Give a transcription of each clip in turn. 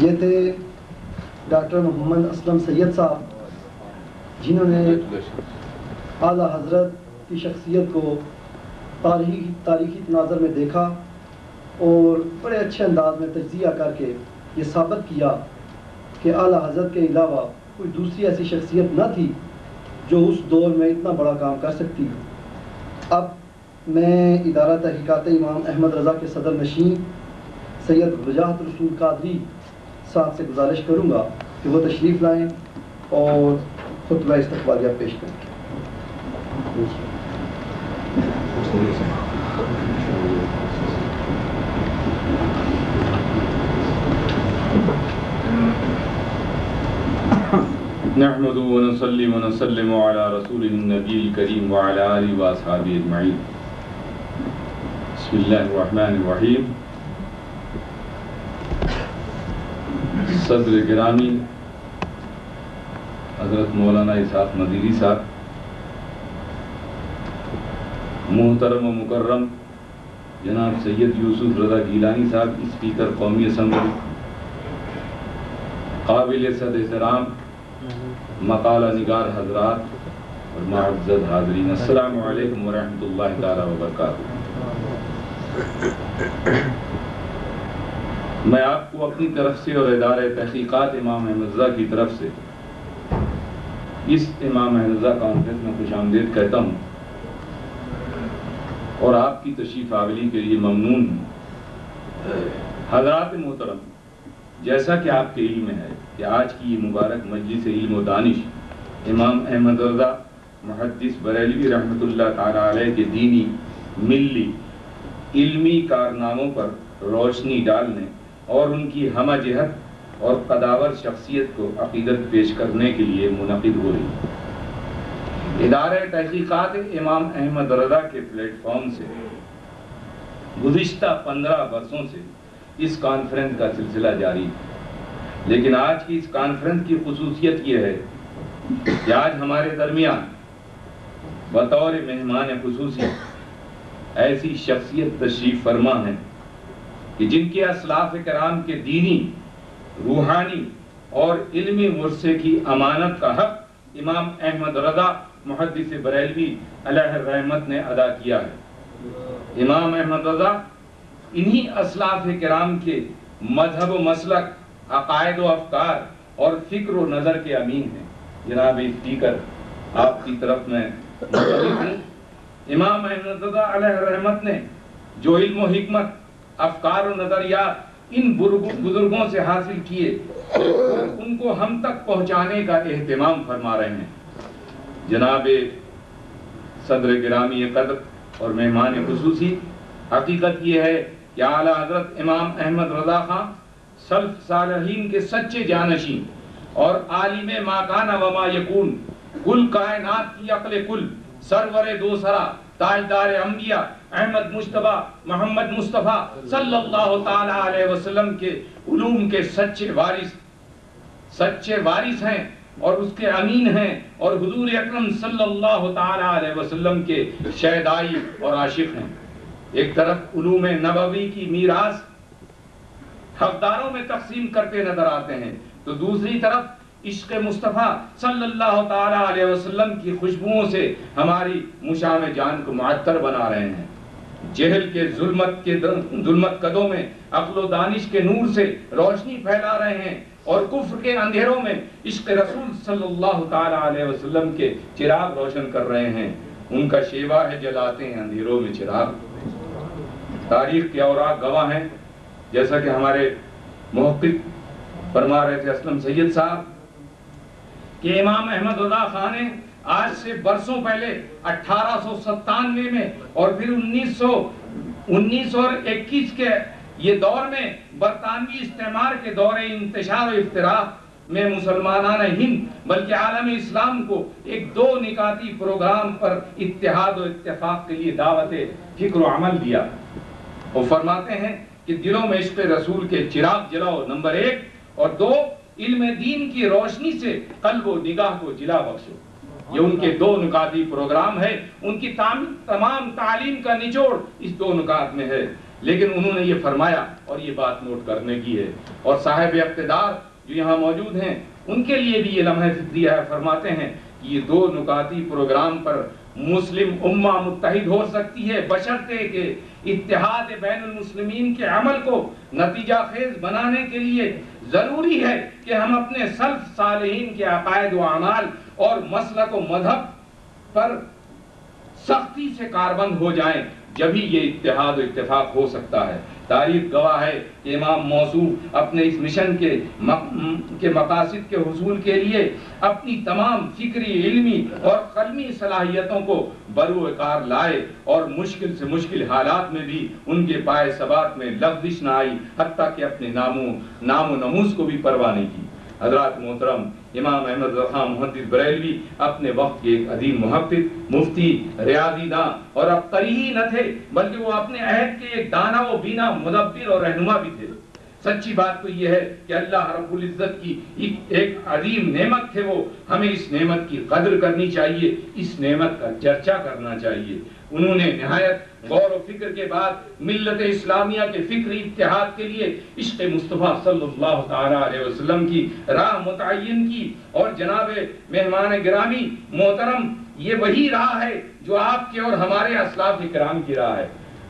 یہ تھے ڈاکٹر محمد اسلم سید صاحب، جنہوں نے اعلیٰ حضرت کی شخصیت کو تاریخی تناظر میں دیکھا اور بڑے اچھے انداز میں تجزیہ کر کے یہ ثابت کیا کہ اعلیٰ حضرت کے علاوہ کوئی دوسری ایسی شخصیت نہ تھی جو اس دور میں اتنا بڑا کام کر سکتی۔ اب میں ادارہ تحقیقات امام احمد رضا کے صدر نشین سید وجاہت رسول قادری صاحب سے گزارش کروں گا کہ وہ تشریف لائیں اور خطبہ استقبالیہ پیش کریں۔ نحمد ونصلي ونسلم على رسوله النبي الكريم وعلى آله وأصحابه أجمعين. بسم الله الرحمن الرحيم. صدر گرامی حضرت مولانا اسحاق نذیری صاحب، محترم و مکرم جناب سید یوسف رضا گیلانی صاحب اسپیکر قومی اسمبلی، قابل صد احترام مقالہ نگار حضرات اور معزز حاضرین، السلام علیکم ورحمۃ اللہ تعالی وبرکاتہ۔ میں آپ کو اپنی طرف سے اور ادارہ تحقیقات امام احمد رضا کی طرف سے اس امام احمد رضا کانفرنس میں خوش آمدید کہتا ہوں اور آپ کی تشریف آوری کے لیے ممنون ہوں۔ حضرات محترم، جیسا کہ آپ کے علم میں ہے کہ آج کی یہ مبارک مجلس علم و دانش امام احمد رضا محدث بریلوی رحمۃ اللہ تعالی علیہ کے دینی، ملی، علمی کارناموں پر روشنی ڈالنے اور ان کی ہمہ جہت اور قداور شخصیت کو عقیدت پیش کرنے کے لیے منعقد ہو رہی۔ ادارہ تحقیقات امام احمد رضا کے پلیٹ فارم سے گزشتہ 15 برسوں سے اس کانفرنس کا سلسلہ جاری ہے، لیکن آج کی اس کانفرنس کی خصوصیت یہ ہے کہ آج ہمارے درمیان بطور مہمان خصوصی ایسی شخصیت تشریف فرما ہیں کہ جن کے اسلاف کرام کے دینی، روحانی اور علمی ورثے کی امانت کا حق امام احمد رضا محدث بریلوی علیہ الرحمت نے ادا کیا ہے۔ امام احمد رضا انہی اسلاف کرام کے مذہب و مسلک، عقائد و افکار اور فکر و نظر کے امین ہیں۔ جناب اسپیکر، آپ کی طرف میں متوجہ ہوں۔ امام احمد رضا علیہ الرحمت نے جو علم و حکمت، افکار و نظریات ان بزرگوں سے حاصل کیے، ان کو ہم تک پہنچانے کا اہتمام فرما رہے ہیں۔ جناب صدر گرامی قدر اور مہمان خصوصی، حقیقت یہ ہے کہ اعلیٰ حضرت امام احمد رضا خان سلف صالحین کے سچے جانشین اور عالم ما کان و ما یکون، کل کائنات کی عقل کل، سرور دو سرا، تاجدار انبیاء احمد مجتبی محمد مصطفیٰ صلی اللہ تعالی علیہ وسلم کے علوم کے سچے وارث ہیں اور اس کے امین ہیں، اور حضور اکرم صلی اللہ تعالی علیہ وسلم کے شیدائی اور عاشق ہیں۔ ایک طرف علوم نبوی کی میراث حقداروں میں تقسیم کرتے نظر آتے ہیں، تو دوسری طرف عشق مصطفیٰ صلی اللہ تعالی علیہ وسلم کی خوشبوؤں سے ہماری مشام جان کو معطر بنا رہے ہیں۔ جہل کے ظلمت قدوں میں عقل و دانش کے نور سے روشنی پھیلا رہے ہیں، اور کفر کے اندھیروں میں عشق رسول صلی اللہ تعالی علیہ وسلم کے چراغ روشن کر رہے ہیں۔ ان کا شیوا ہے جلاتے ہیں اندھیروں میں چراغ۔ تاریخ کے اوراق گواہ ہیں، جیسا کہ ہمارے محقق فرما رہے تھے اسلم سید صاحب، کہ امام احمد رضا خان نے آج سے برسوں پہلے 1897 میں اور پھر 1921 کے یہ دور میں برطانوی استعمار کے دور انتشار و افتراق میں مسلمانان ہند بلکہ عالم اسلام کو ایک 2 نکاتی پروگرام پر اتحاد و اتفاق کے لیے دعوت فکر و عمل دیا۔ وہ فرماتے ہیں کہ دلوں میں عشق رسول کے چراغ جلاؤ، نمبر 1، اور 2، علم دین کی روشنی سے قلب و نگاہ کو جلا بخشو۔ یہ ان کے 2 نکاتی پروگرام ہے۔ ان کی تمام تعلیم کا نچوڑ اس 2 نکات میں ہے۔ لیکن انہوں نے یہ فرمایا اور یہ بات نوٹ کرنے کی ہے، اور صاحب اقتدار جو یہاں موجود ہیں ان کے لیے بھی یہ لمحہ فکریہ ہے، فرماتے ہیں کہ یہ 2 نکاتی پروگرام پر مسلم امہ متحد ہو سکتی ہے بشرطے کہ اتحاد بین المسلمین کے عمل کو نتیجہ خیز بنانے کے لیے ضروری ہے کہ ہم اپنے سلف صالحین کے عقائد و اعمال اور مسلک و مذہب پر سختی سے کاربند ہو جائیں، جبھی یہ اتحاد و اتفاق ہو سکتا ہے۔ تاریخ گواہ ہے کہ امام موصوف اپنے اس مشن کے مقاصد کے حصول کے لیے اپنی تمام فکری، علمی اور قلمی صلاحیتوں کو بروئے کار لائے، اور مشکل سے مشکل حالات میں بھی ان کے پائے ثبات میں لغزش نہ آئی، حتیٰ کہ اپنے نام و نموز کو بھی پرواہ نہیں کی۔ حضرات محترم، امام احمد رضا خان محدث بریلوی اپنے وقت کے ایک عظیم محقق، مفتی، ریاضی داں اور عبقری ہی نہ تھے، بلکہ وہ اپنے عہد کے ایک دانا و بینا مدبر اور رہنما بھی تھے۔ سچی بات تو یہ ہے کہ اللہ رب العزت کی ایک عظیم نعمت تھے وہ، ہمیں اس نعمت کی قدر کرنی چاہیے، اس نعمت کا چرچا کرنا چاہیے۔ انہوں نے نہایت غور و فکر کے بعد ملت اسلامیہ کے فکری اتحاد کے لیے عشق مصطفیٰ صلی اللہ تعالیٰ علیہ وسلم کی راہ متعین کی، اور جناب مہمان گرامی محترم، یہ وہی راہ ہے جو آپ کے اور ہمارے اسلاف کرام کی راہ ہے،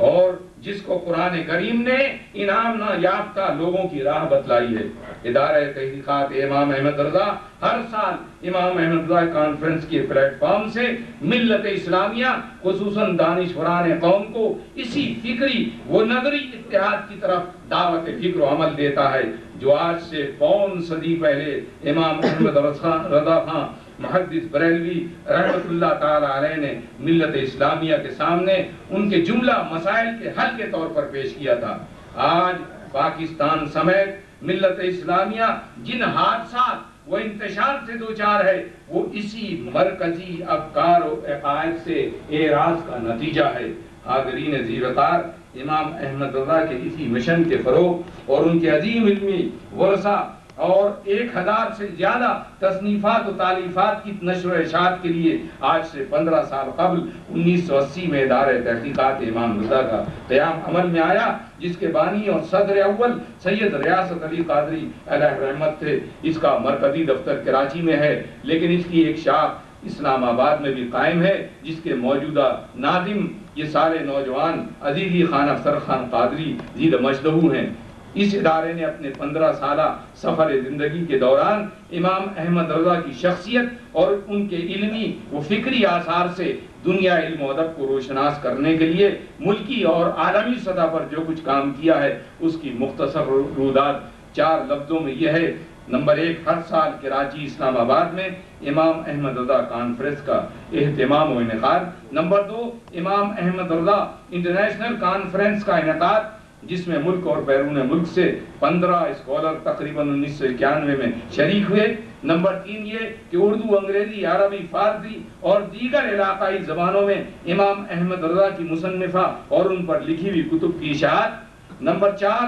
اور جس کو قرآن کریم نے انعام نہ یافتہ لوگوں کی راہ بتلائی ہے۔ ادارہ تحقیقات امام احمد رضا ہر سال امام احمد رضا کانفرنس کے پلیٹ فارم سے ملت اسلامیہ خصوصاً دانشوران قوم کو اسی فکری و نظری اتحاد کی طرف دعوت فکر و عمل دیتا ہے، جو آج سے 5 صدی پہلے امام احمد رضا خان محدث بریلوی رحمت اللہ تعالی علیہ نے ملت اسلامیہ کے سامنے ان کے جملہ مسائل کے حل کے طور پر پیش کیا تھا۔ آج پاکستان سمیت ملت اسلامیہ جن حادثات و انتشار سے دوچار ہے، وہ اسی مرکزی افکار و عقائد سے اعراض کا نتیجہ ہے۔ حاضرین ذیوقار، امام احمد رضا کے اسی مشن کے فروغ اور ان کے عظیم علمی ورثہ اور 1000 سے زیادہ تصنیفات و تالیفات کی نشر و اشاعت کے لیے آج سے 15 سال قبل 1980 میں ادارہ تحقیقات امام رضا کا قیام عمل میں آیا، جس کے بانی اور صدر اول سید ریاست علی قادری علیہ رحمت تھے۔ اس کا مرکزی دفتر کراچی میں ہے، لیکن اس کی ایک شاخ اسلام آباد میں بھی قائم ہے، جس کے موجودہ ناظم یہ سارے نوجوان عزیزی خان افسر خان قادری زید مجدہو ہیں۔ اس ادارے نے اپنے 15 سالہ سفر زندگی کے دوران امام احمد رضا کی شخصیت اور ان کے علمی و فکری آثار سے دنیا علم و ادب کو روشناس کرنے کے لیے ملکی اور عالمی سطح پر جو کچھ کام کیا ہے، اس کی مختصر روداد 4 لفظوں میں یہ ہے۔ نمبر 1، ہر سال کراچی اسلام آباد میں امام احمد رضا کانفرنس کا اہتمام و انعقاد۔ نمبر 2، امام احمد رضا انٹرنیشنل کانفرنس کا انعقاد، جس میں ملک اور بیرون ملک سے 15 اسکالر تقریباً 1991 میں شریک ہوئے۔ نمبر 3 یہ کہ اردو، انگریزی، عربی، فارسی اور دیگر علاقائی زبانوں میں امام احمد رضا کی مصنفہ اور ان پر لکھی ہوئی کتب کی اشاعت۔ نمبر 4،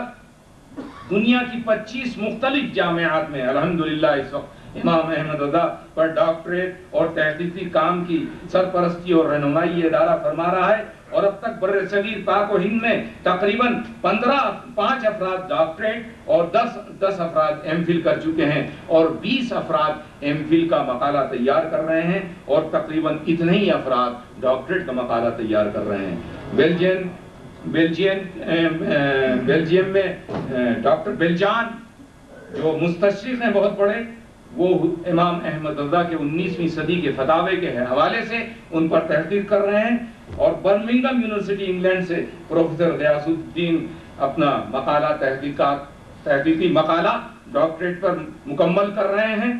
دنیا کی 25 مختلف جامعات میں الحمدللہ اس وقت امام احمد رضا پر ڈاکٹریٹ اور تحقیقی کام کی سرپرستی اور رہنمائی یہ ادارہ فرما رہا ہے، اور اب تک بر صغیر پاک و ہند میں تقریباً 5 افراد ڈاکٹریٹ اور 10 افراد ایم فل کر چکے ہیں، اور 20 افراد ایم فل کا مقالہ تیار کر رہے ہیں، اور تقریباً اتنے ہی افراد ڈاکٹریٹ کا مقالہ تیار کر رہے ہیں۔ بیلجیم میں ڈاکٹر بیلجان جو مستشرق ہیں بہت بڑے، وہ امام احمد رضا کے 19ویں صدی کے فتاوے کے حوالے سے ان پر تحقیق کر رہے ہیں، اور برمنگھم یونیورسٹی انگلینڈ سے پروفیسر غیاث الدین اپنا مقالہ تحقیقی مقالہ ڈاکٹریٹ پر مکمل کر رہے ہیں۔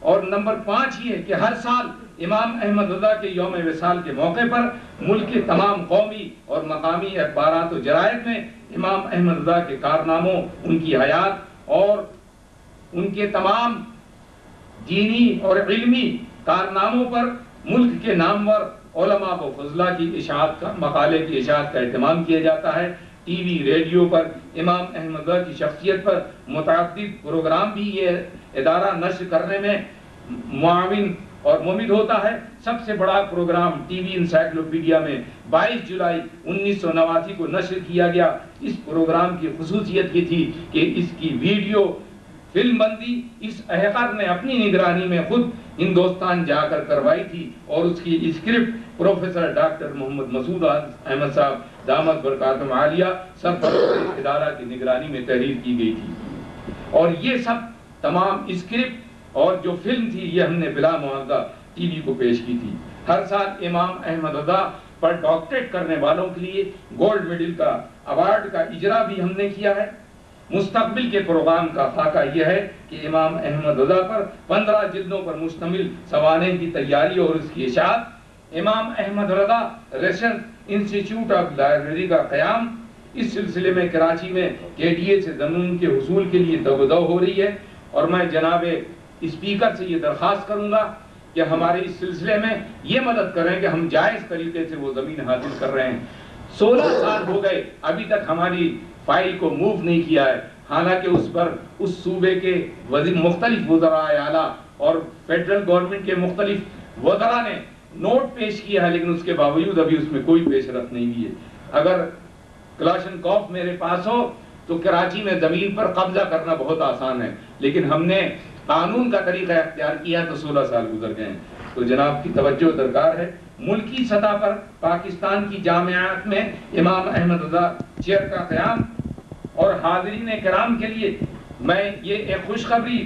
اور نمبر 5 یہ کہ ہر سال امام احمد رضا کے یوم وصال کے موقع پر ملک کے تمام قومی اور مقامی اخبارات و جرائد میں امام احمد رضا کے کارناموں، ان کی حیات اور ان کے تمام دینی اور علمی کارناموں پر ملک کے نامور علماء و فضلاء کی اشاعت کا مقالے کی اشاعت کا اہتمام کیا جاتا ہے۔ ٹی وی، ریڈیو پر امام احمد رضا کی شخصیت پر متعدد پروگرام بھی یہ ادارہ نشر کرنے میں معاون اور امید ہوتا ہے سب سے بڑا پروگرام ٹی وی انسائکلوپیڈیا میں 22 جولائی 1989 کو نشر کیا گیا۔ اس پروگرام کی خصوصیت یہ تھی کہ اس کی ویڈیو فلم بندی اس احقر نے اپنی نگرانی میں خود ہندوستان جا کر کروائی تھی، اور اس کی اسکرپٹ پروفیسر ڈاکٹر محمد مسعود احمد صاحب دامت برکاتہم عالیہ سرپرست ادارہ کی نگرانی میں تحریر کی گئی تھی۔ اور یہ سب تمام اسکرپٹ اور جو فلم تھی یہ ہم نے بلا معاوضہ ٹی وی کو پیش کی تھی۔ ہر سال امام احمد رضا پر ڈاکٹریٹ کرنے والوں کے لیے گولڈ میڈل کا ایوارڈ کا اجرا بھی ہم نے کیا ہے۔ مستقبل کے پروگرام کا خاکہ یہ ہے کہ امام احمد رضا پر 15 جلدوں پر مشتمل سوانح کی تیاری اور اس کی اشاعت، امام Ahmad Raza research institute of library کا قیام، اس سلسلے میں کراچی میں KDA سے زمین کے حصول کے لیے دوگدو ہو رہی ہے، اور میں جناب اسپیکر سے یہ درخواست کروں گا کہ ہمارے اس سلسلے میں یہ مدد کریں کہ ہم جائز طریقے سے وہ زمین حاصل کر رہے ہیں۔ 16 سال ہو گئے ابھی تک ہماری فائل کو موو نہیں کیا ہے، حالانکہ اس پر اس صوبے کے مختلف وزراء اعلیٰ اور فیڈرل گورنمنٹ کے مختلف وزراء نے نوٹ پیش کیا ہے، لیکن اس کے باوجود ابھی اس میں کوئی پیش رفت نہیں ہوئی ہے۔ اگر کلاشنکوف میرے پاس ہو تو کراچی میں زمین پر قبضہ کرنا بہت آسان ہے، لیکن ہم نے قانون کا طریقہ اختیار کیا تو 16 سال گزر گئے ہیں۔ تو جناب کی توجہ درکار ہے۔ ملکی سطح پر پاکستان کی جامعات میں امام احمد رضا چیئر کا قیام، اور حاضرین کرام کے لیے میں یہ ایک خوشخبری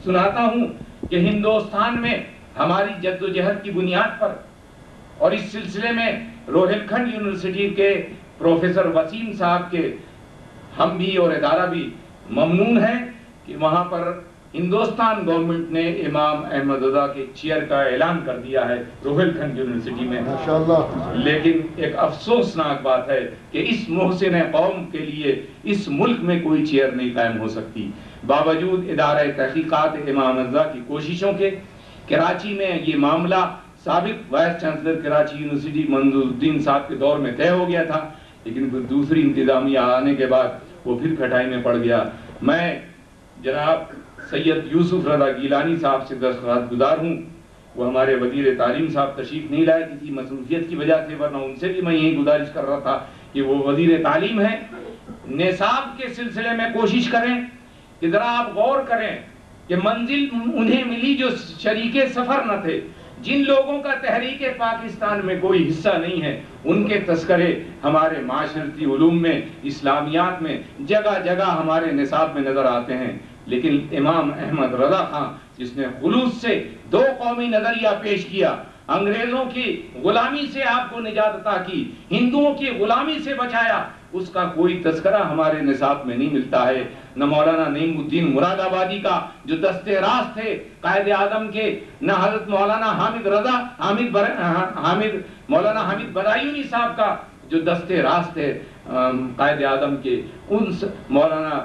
سناتا ہوں کہ ہندوستان میں ہماری جد و جہد کی بنیاد پر، اور اس سلسلے میں روہیل کھنڈ یونیورسٹی کے پروفیسر وسیم صاحب کے ہم بھی اور ادارہ بھی ممنون ہیں کہ وہاں پر ہندوستان گورنمنٹ نے امام احمد رضا کے چیئر کا اعلان کر دیا ہے روہیل کھنڈ یونیورسٹی میں۔ لیکن ایک افسوسناک بات ہے کہ اس محسن قوم کے لیے اس ملک میں کوئی چیئر نہیں قائم ہو سکتی، باوجود ادارہ تحقیقات امام رضا کی کوششوں کے۔ کراچی میں یہ معاملہ سابق وائس چانسلر کراچی یونیورسٹی منظور الدین صاحب کے دور میں طے ہو گیا تھا، لیکن پھر دوسری انتظامیہ آنے کے بعد وہ پھر کھٹائی میں پڑ گیا۔ میں جناب سید یوسف رضا گیلانی صاحب سے درخواست گزار ہوں، وہ ہمارے وزیر تعلیم صاحب تشریف نہیں لائے کسی مصروفیت کی وجہ سے، ورنہ ان سے بھی میں یہی گزارش کر رہا تھا کہ وہ وزیر تعلیم ہیں، نصاب کے سلسلے میں کوشش کریں کہ ذرا آپ غور کریں کہ منزل انہیں ملی جو شریک سفر نہ تھے، جن لوگوں کا تحریک پاکستان میں کوئی حصہ نہیں ہے، ان کے تذکرے ہمارے معاشرتی علوم میں، اسلامیات میں جگہ جگہ ہمارے نصاب میں نظر آتے ہیں، لیکن امام احمد رضا خان جس نے خلوص سے 2 قومی نظریہ پیش کیا، انگریزوں کی غلامی سے آپ کو نجات عطا کی، ہندوؤں کی غلامی سے بچایا، اس کا کوئی تذکرہ ہمارے نصاب میں نہیں ملتا ہے۔ نہ مولانا نعیم الدین مراد آبادی کا جو دستے راست تھے قائد اعظم کے، نہ حضرت مولانا مولانا حامد بدایونی صاحب کا جو دستے راست تھے قائد اعظم کے، ان مولانا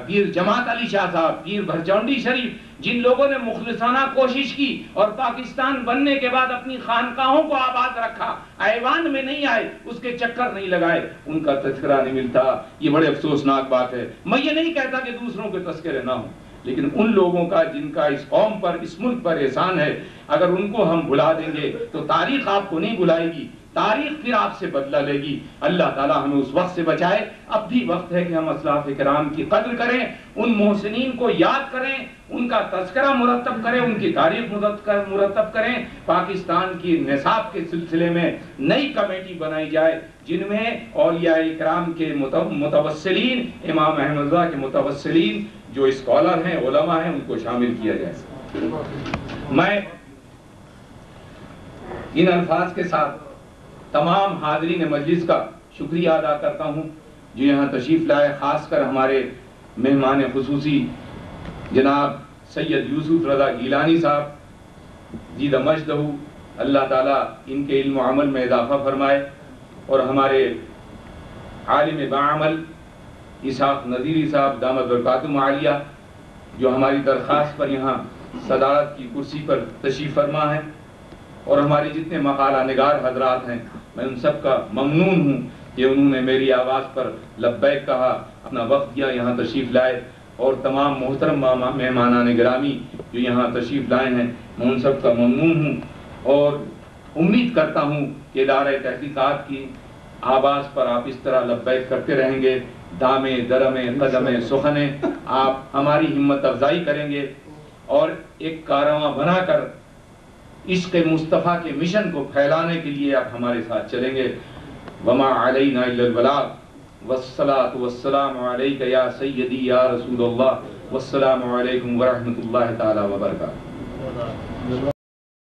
پیر جماعت علی شاہ صاحب، پیر بھرچونڈی شریف، جن لوگوں نے مخلصانہ کوشش کی اور پاکستان بننے کے بعد اپنی خانقاہوں کو آباد رکھا، ایوان میں نہیں آئے، اس کے چکر نہیں لگائے، ان کا تذکرہ نہیں ملتا۔ یہ بڑے افسوسناک بات ہے۔ میں یہ نہیں کہتا کہ دوسروں کے تذکرے نہ ہوں، لیکن ان لوگوں کا جن کا اس قوم پر، اس ملک پر احسان ہے، اگر ان کو ہم بھلا دیں گے تو تاریخ آپ کو نہیں بھلائے گی، تاریخ پھر آپ سے بدلہ لے گی۔ اللہ تعالیٰ ہمیں اس وقت سے بچائے۔ اب بھی وقت ہے کہ ہم اسلاف کرام کی قدر کریں، ان محسنین کو یاد کریں، ان کا تذکرہ مرتب کریں، ان کی تاریخ مرتب کریں۔ پاکستان کی نصاب کے سلسلے میں نئی کمیٹی بنائی جائے جن میں اولیاء کرام کے متوسلین، امام احمد رضا کے متوسلین جو اسکالر ہیں، علماء ہیں، ان کو شامل کیا جائے۔ میں ان الفاظ کے ساتھ تمام حاضرین مجلس کا شکریہ ادا کرتا ہوں جو یہاں تشریف لائے، خاص کر ہمارے مہمان خصوصی جناب سید یوسف رضا گیلانی صاحب، زیدہ مجدہ، اللہ تعالیٰ ان کے علم و عمل میں اضافہ فرمائے، اور ہمارے عالم بعمل اسحاق نذیری صاحب دامت برکاتہم عالیہ جو ہماری درخواست پر یہاں صدارت کی کرسی پر تشریف فرما ہے، اور ہمارے جتنے مقالہ نگار حضرات ہیں، میں ان سب کا ممنون ہوں کہ انہوں نے میری آواز پر لبیک کہا، اپنا وقت دیا، یہاں تشریف لائے، اور تمام محترم مہمانان گرامی جو یہاں تشریف لائے ہیں، میں ان سب کا ممنون ہوں اور امید کرتا ہوں کہ ادارہ تحقیقات کی آواز پر آپ اس طرح لبیک کرتے رہیں گے، دامے درمے قدمے سخنے، آپ ہماری ہمت افزائی کریں گے اور ایک کارواں بنا کر عشق مصطفیٰ کے مشن کو پھیلانے کے لیے آپ ہمارے ساتھ چلیں گے۔ وما علینا الا البلاغ والصلاة والسلام علیک یا سیدی یا رسول اللہ، والسلام علیکم ورحمۃ اللہ تعالی وبرکاتہ۔